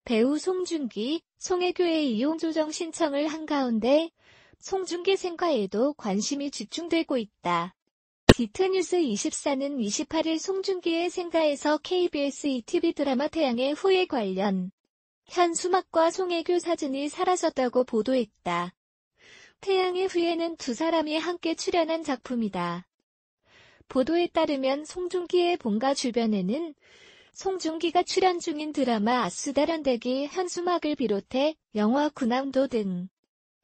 배우 송중기, 송혜교의 이혼 조정 신청을 한 가운데 송중기 생가에도 관심이 집중되고 있다. 디트뉴스24는 28일 송중기의 생가에서 KBS ETV 드라마 태양의 후예 관련 현수막과 송혜교 사진이 사라졌다고 보도했다. 태양의 후예는 두 사람이 함께 출연한 작품이다. 보도에 따르면 송중기의 본가 주변에는 송중기가 출연 중인 드라마 아수다련대기 현수막을 비롯해 영화 군함도 등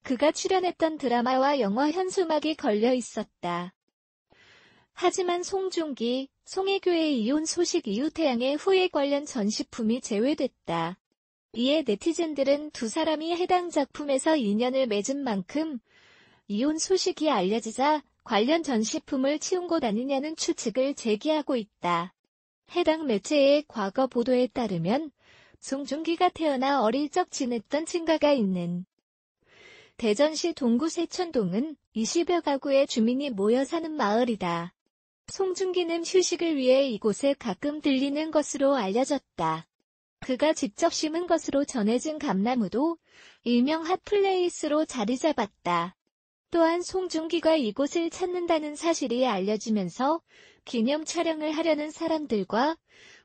그가 출연했던 드라마와 영화 현수막이 걸려 있었다. 하지만 송중기, 송혜교의 이혼 소식 이후 태양의 후예 관련 전시품이 제외됐다. 이에 네티즌들은 두 사람이 해당 작품에서 인연을 맺은 만큼 이혼 소식이 알려지자 관련 전시품을 치운 것 아니냐는 추측을 제기하고 있다. 해당 매체의 과거 보도에 따르면 송중기가 태어나 어릴 적 지냈던 친가가 있는 대전시 동구 세천동은 20여 가구의 주민이 모여 사는 마을이다. 송중기는 휴식을 위해 이곳에 가끔 들리는 것으로 알려졌다. 그가 직접 심은 것으로 전해진 감나무도 일명 핫플레이스로 자리 잡았다. 또한 송중기가 이곳을 찾는다는 사실이 알려지면서 기념 촬영을 하려는 사람들과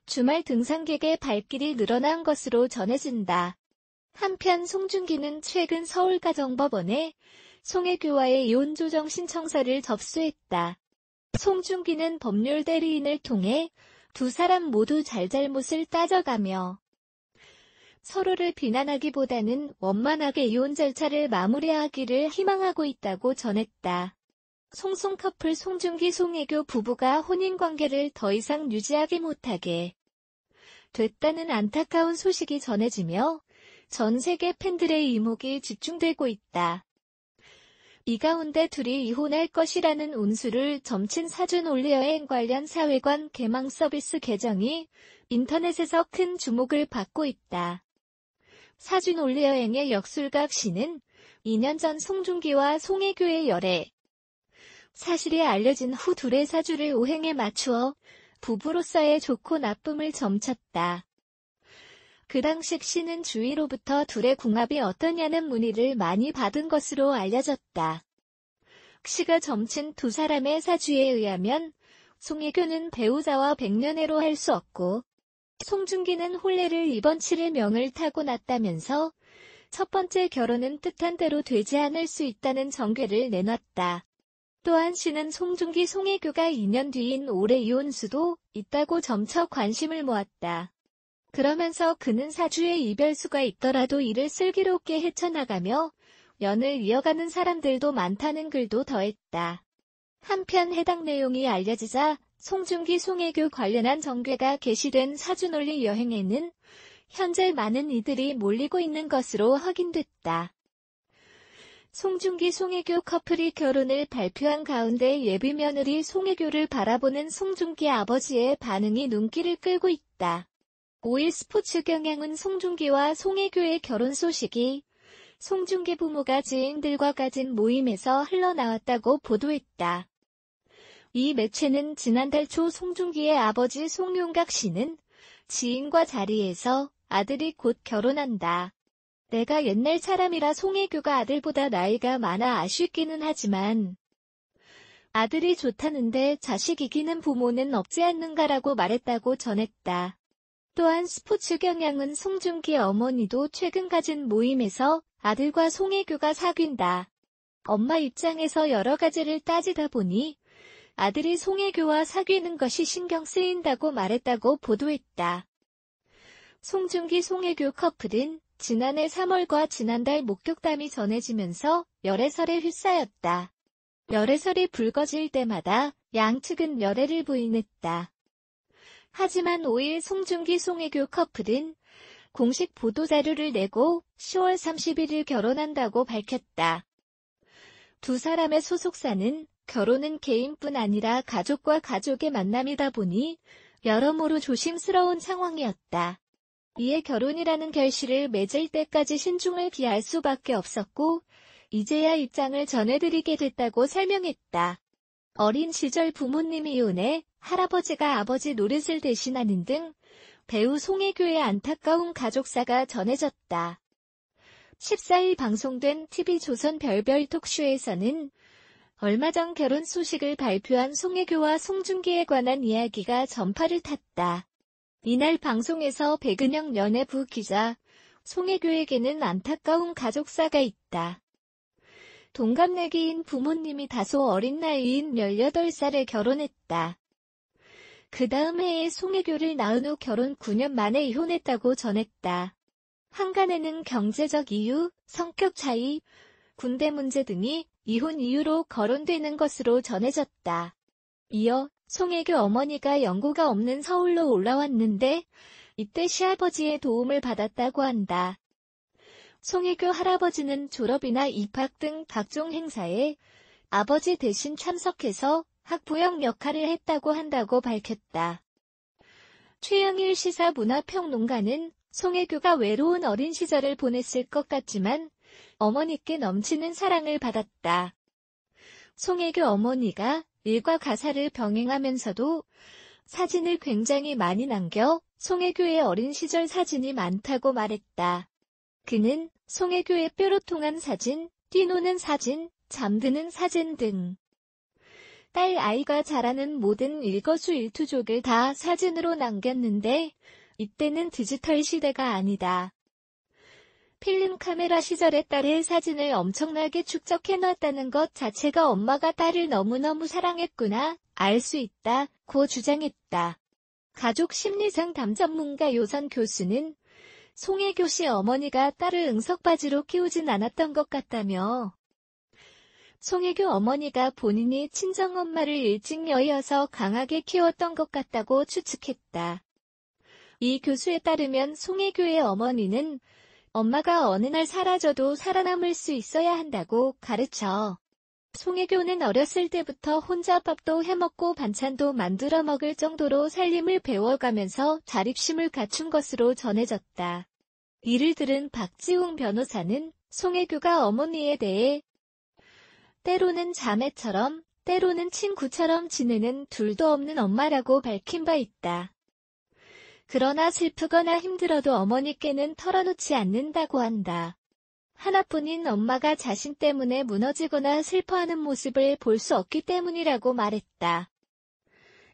주말 등산객의 발길이 늘어난 것으로 전해진다. 한편 송중기는 최근 서울가정법원에 송혜교와의 이혼 조정 신청서를 접수했다. 송중기는 법률 대리인을 통해 두 사람 모두 잘잘못을 따져가며 서로를 비난하기보다는 원만하게 이혼 절차를 마무리하기를 희망하고 있다고 전했다. 송송 커플 송중기 송혜교 부부가 혼인관계를 더 이상 유지하지 못하게 됐다는 안타까운 소식이 전해지며 전 세계 팬들의 이목이 집중되고 있다. 이 가운데 둘이 이혼할 것이라는 운수를 점친 사준 올리여행 관련 사회관 개망 서비스 계정이 인터넷에서 큰 주목을 받고 있다. 사준 올리여행의 역술각 씨는 2년 전 송중기와 송혜교의 열애 사실이 알려진 후 둘의 사주를 오행에 맞추어 부부로서의 좋고 나쁨을 점쳤다. 그 당시 씨는 주위로부터 둘의 궁합이 어떠냐는 문의를 많이 받은 것으로 알려졌다. 씨가 점친 두 사람의 사주에 의하면 송혜교는 배우자와 백년해로 할 수 없고 송중기는 혼례를 이번 치를 명을 타고났다면서 첫 번째 결혼은 뜻한 대로 되지 않을 수 있다는 전궤를 내놨다. 또한 씨는 송중기 송혜교가 2년 뒤인 올해 이혼 수도 있다고 점쳐 관심을 모았다. 그러면서 그는 사주에 이별수가 있더라도 이를 슬기롭게 헤쳐나가며 연을 이어가는 사람들도 많다는 글도 더했다. 한편 해당 내용이 알려지자 송중기 송혜교 관련한 정궤가 게시된 사주논리 여행에는 현재 많은 이들이 몰리고 있는 것으로 확인됐다. 송중기 송혜교 커플이 결혼을 발표한 가운데 예비 며느리 송혜교를 바라보는 송중기 아버지의 반응이 눈길을 끌고 있다. 5일 스포츠 경향은 송중기와 송혜교의 결혼 소식이 송중기 부모가 지인들과 가진 모임에서 흘러나왔다고 보도했다. 이 매체는 지난달 초 송중기의 아버지 송용각 씨는 지인과 자리에서 아들이 곧 결혼한다. 내가 옛날 사람이라 송혜교가 아들보다 나이가 많아 아쉽기는 하지만 아들이 좋다는데 자식 이기는 부모는 없지 않는가라고 말했다고 전했다. 또한 스포츠 경향은 송중기 어머니도 최근 가진 모임에서 아들과 송혜교가 사귄다. 엄마 입장에서 여러 가지를 따지다 보니 아들이 송혜교와 사귀는 것이 신경 쓰인다고 말했다고 보도했다. 송중기 송혜교 커플은 지난해 3월과 지난달 목격담이 전해지면서 열애설에 휩싸였다. 열애설이 불거질 때마다 양측은 열애를 부인했다. 하지만 5일 송중기 송혜교 커플은 공식 보도자료를 내고 10월 31일 결혼한다고 밝혔다. 두 사람의 소속사는 결혼은 개인뿐 아니라 가족과 가족의 만남이다 보니 여러모로 조심스러운 상황이었다. 이에 결혼이라는 결실을 맺을 때까지 신중을 기할 수밖에 없었고 이제야 입장을 전해드리게 됐다고 설명했다. 어린 시절 부모님이 이혼해 할아버지가 아버지 노릇을 대신하는 등 배우 송혜교의 안타까운 가족사가 전해졌다. 14일 방송된 TV조선 별별 톡쇼에서는 얼마 전 결혼 소식을 발표한 송혜교와 송중기에 관한 이야기가 전파를 탔다. 이날 방송에서 백은영 연예부 기자, 송혜교에게는 안타까운 가족사가 있다. 동갑내기인 부모님이 다소 어린 나이인 18살에 결혼했다. 그 다음 해에 송혜교를 낳은 후 결혼 9년 만에 이혼했다고 전했다. 한간에는 경제적 이유, 성격 차이, 군대 문제 등이 이혼 이유로 거론되는 것으로 전해졌다. 이어 송혜교 어머니가 연고가 없는 서울로 올라왔는데 이때 시아버지의 도움을 받았다고 한다. 송혜교 할아버지는 졸업이나 입학 등 각종 행사에 아버지 대신 참석해서 학부형 역할을 했다고 한다고 밝혔다. 최영일 시사문화평론가는 송혜교가 외로운 어린 시절을 보냈을 것 같지만 어머니께 넘치는 사랑을 받았다. 송혜교 어머니가 일과 가사를 병행하면서도 사진을 굉장히 많이 남겨 송혜교의 어린 시절 사진이 많다고 말했다. 그는 송혜교의 뾰로통한 사진, 뛰노는 사진, 잠드는 사진 등 딸 아이가 자라는 모든 일거수일투족을 다 사진으로 남겼는데 이때는 디지털 시대가 아니다. 필름 카메라 시절의 딸의 사진을 엄청나게 축적해놨다는 것 자체가 엄마가 딸을 너무너무 사랑했구나 알 수 있다고 주장했다. 가족 심리상담 전문가 요선 교수는 송혜교 씨 어머니가 딸을 응석바지로 키우진 않았던 것 같다며 송혜교 어머니가 본인이 친정엄마를 일찍 여의어서 강하게 키웠던 것 같다고 추측했다. 이 교수에 따르면 송혜교의 어머니는 엄마가 어느 날 사라져도 살아남을 수 있어야 한다고 가르쳐. 송혜교는 어렸을 때부터 혼자 밥도 해먹고 반찬도 만들어 먹을 정도로 살림을 배워가면서 자립심을 갖춘 것으로 전해졌다. 이를 들은 박지웅 변호사는 송혜교가 어머니에 대해 때로는 자매처럼, 때로는 친구처럼 지내는 둘도 없는 엄마라고 밝힌 바 있다. 그러나 슬프거나 힘들어도 어머니께는 털어놓지 않는다고 한다. 하나뿐인 엄마가 자신 때문에 무너지거나 슬퍼하는 모습을 볼 수 없기 때문이라고 말했다.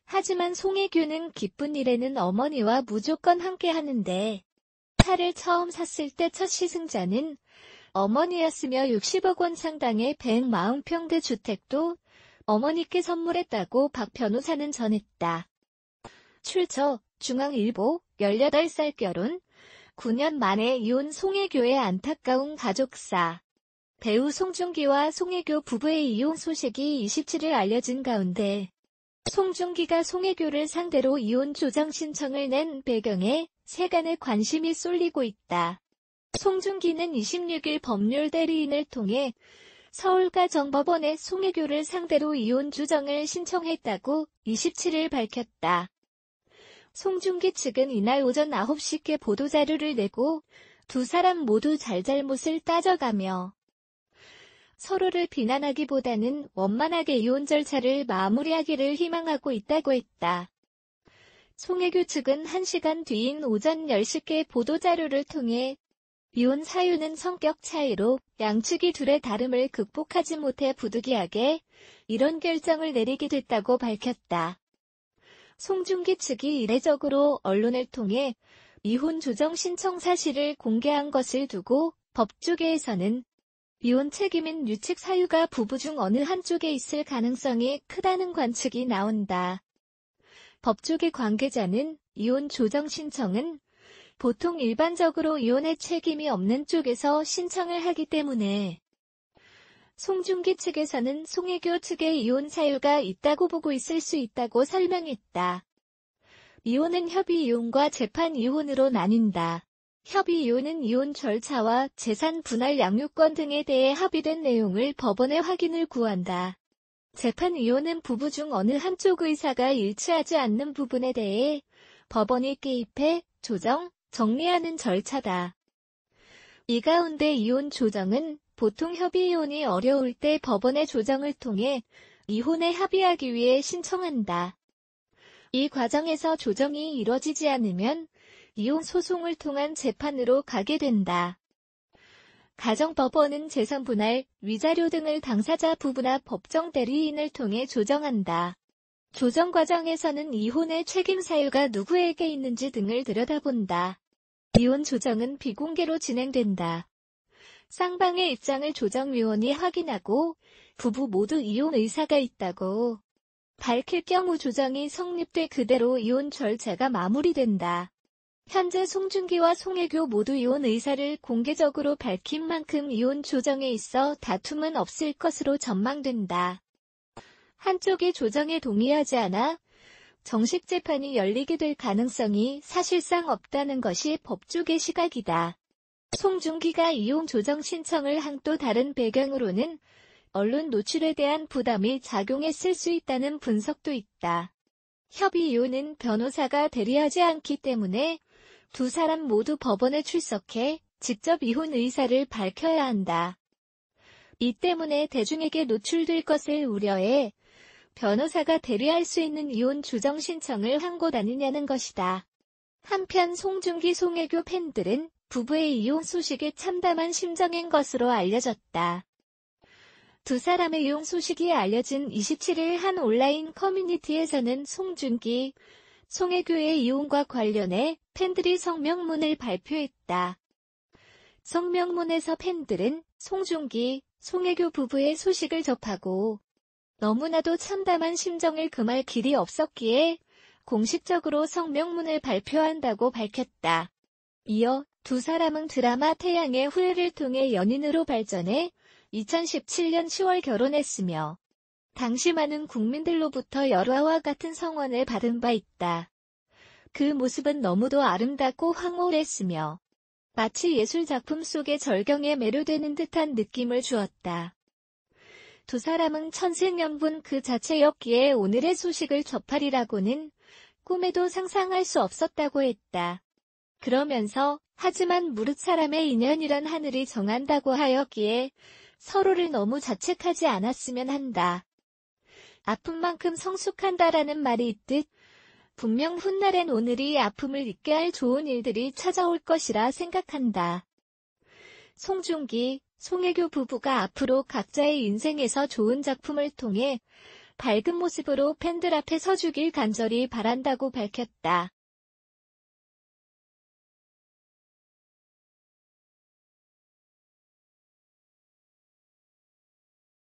하지만 송혜교는 기쁜 일에는 어머니와 무조건 함께 하는데 차를 처음 샀을 때 첫 시승자는 어머니였으며 60억 원 상당의 140평대 주택도 어머니께 선물했다고 박 변호사는 전했다. 출처 중앙일보 18살 결혼 9년 만에 이혼 송혜교의 안타까운 가족사. 배우 송중기와 송혜교 부부의 이혼 소식이 27일 알려진 가운데 송중기가 송혜교를 상대로 이혼 조정 신청을 낸 배경에 세간의 관심이 쏠리고 있다. 송중기는 26일 법률 대리인을 통해 서울가정법원에 송혜교를 상대로 이혼 조정을 신청했다고 27일 밝혔다. 송중기 측은 이날 오전 9시께 보도자료를 내고 두 사람 모두 잘잘못을 따져가며 서로를 비난하기보다는 원만하게 이혼 절차를 마무리하기를 희망하고 있다고 했다. 송혜교 측은 1시간 뒤인 오전 10시께 보도자료를 통해 이혼 사유는 성격 차이로 양측이 둘의 다름을 극복하지 못해 부득이하게 이런 결정을 내리게 됐다고 밝혔다. 송중기 측이 이례적으로 언론을 통해 이혼 조정 신청 사실을 공개한 것을 두고 법조계에서는 이혼 책임인 유책 사유가 부부 중 어느 한쪽에 있을 가능성이 크다는 관측이 나온다. 법조계 관계자는 이혼 조정 신청은 보통 일반적으로 이혼의 책임이 없는 쪽에서 신청을 하기 때문에 송중기 측에서는 송혜교 측의 이혼 사유가 있다고 보고 있을 수 있다고 설명했다. 이혼은 협의 이혼과 재판 이혼으로 나뉜다. 협의 이혼은 이혼 절차와 재산 분할 양육권 등에 대해 합의된 내용을 법원에 확인을 구한다. 재판 이혼은 부부 중 어느 한쪽 의사가 일치하지 않는 부분에 대해 법원이 개입해 조정, 정리하는 절차다. 이 가운데 이혼 조정은 보통 협의 이혼이 어려울 때 법원의 조정을 통해 이혼에 합의하기 위해 신청한다. 이 과정에서 조정이 이뤄지지 않으면 이혼 소송을 통한 재판으로 가게 된다. 가정법원은 재산 분할, 위자료 등을 당사자 부부나 법정 대리인을 통해 조정한다. 조정 과정에서는 이혼의 책임 사유가 누구에게 있는지 등을 들여다본다. 이혼 조정은 비공개로 진행된다. 쌍방의 입장을 조정위원이 확인하고 부부 모두 이혼 의사가 있다고 밝힐 경우 조정이 성립돼 그대로 이혼 절차가 마무리된다. 현재 송중기와 송혜교 모두 이혼 의사를 공개적으로 밝힌 만큼 이혼 조정에 있어 다툼은 없을 것으로 전망된다. 한쪽이 조정에 동의하지 않아 정식 재판이 열리게 될 가능성이 사실상 없다는 것이 법조계 시각이다. 송중기가 이혼 조정 신청을 한 또 다른 배경으로는 언론 노출에 대한 부담이 작용했을 수 있다는 분석도 있다. 협의 이혼은 변호사가 대리하지 않기 때문에 두 사람 모두 법원에 출석해 직접 이혼 의사를 밝혀야 한다. 이 때문에 대중에게 노출될 것을 우려해 변호사가 대리할 수 있는 이혼 조정 신청을 한 곳 아니냐는 것이다. 한편 송중기 송혜교 팬들은 부부의 이혼 소식에 참담한 심정인 것으로 알려졌다. 두 사람의 이혼 소식이 알려진 27일 한 온라인 커뮤니티에서는 송중기, 송혜교의 이혼과 관련해 팬들이 성명문을 발표했다. 성명문에서 팬들은 송중기, 송혜교 부부의 소식을 접하고 너무나도 참담한 심정을 금할 길이 없었기에 공식적으로 성명문을 발표한다고 밝혔다. 이어 두 사람은 드라마 태양의 후예를 통해 연인으로 발전해 2017년 10월 결혼했으며 당시 많은 국민들로부터 열화와 같은 성원을 받은 바 있다. 그 모습은 너무도 아름답고 황홀했으며 마치 예술작품 속의 절경에 매료되는 듯한 느낌을 주었다. 두 사람은 천생연분 그 자체였기에 오늘의 소식을 접하리라고는 꿈에도 상상할 수 없었다고 했다. 그러면서 하지만 무릇 사람의 인연이란 하늘이 정한다고 하였기에 서로를 너무 자책하지 않았으면 한다. 아픈 만큼 성숙한다라는 말이 있듯 분명 훗날엔 오늘이 아픔을 잊게 할 좋은 일들이 찾아올 것이라 생각한다. 송중기, 송혜교 부부가 앞으로 각자의 인생에서 좋은 작품을 통해 밝은 모습으로 팬들 앞에 서주길 간절히 바란다고 밝혔다.